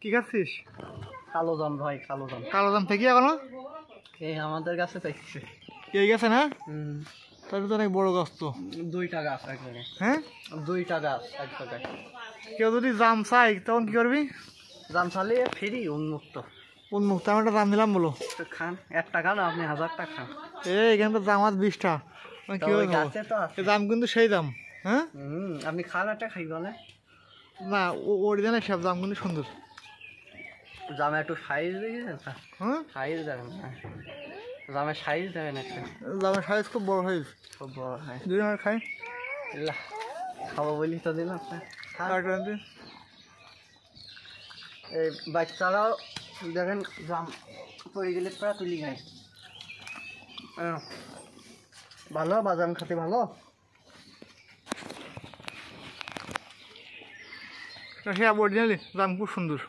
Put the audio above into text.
কি খাচ্ছিস? কালো জাম ভাই, কালো জাম। কালো জাম থেকে এখনো আমাদের কাছে পাইছে। এই গেছে না? তাহলে তো অনেক বড় গাছ তো। 2টা গাছ একবারে। হ্যাঁ, 2টা গাছ এক জায়গায়। কেউ যদি জাম চাই তখন কি করবি? জাম চালিয়ে ফ্রি, উন্মুক্ত। উন্মুক্ত। আমি একটা জাম দিলাম বলো। খান 1 টাকা না, আপনি 1000 টাকা খান। এখানে তো জাম আছে 20টা। কি জাম কিন্তু সেই দাম। হ্যাঁ, আপনি খান, একটা খাই বলে না, অরিজিনাল সব জাম কিন্তু সুন্দর। জামে একটু সাইজ দেখেছেন? হ্যাঁ, সাইজ দেখেন, জামের সাইজ দেখেন একটা। জামের সাইজ খুব বড় সাইজ, খুব বড় হয়। দুই আমার খাই। খাবো বলি তো দিলাম। এই বাচ্চারাও দেখেন জাম পড়ে গেলে প্রায় তুলি খায়। ভালো বাদাম খেতে ভালো। অরিজিনালি জাম খুব সুন্দর।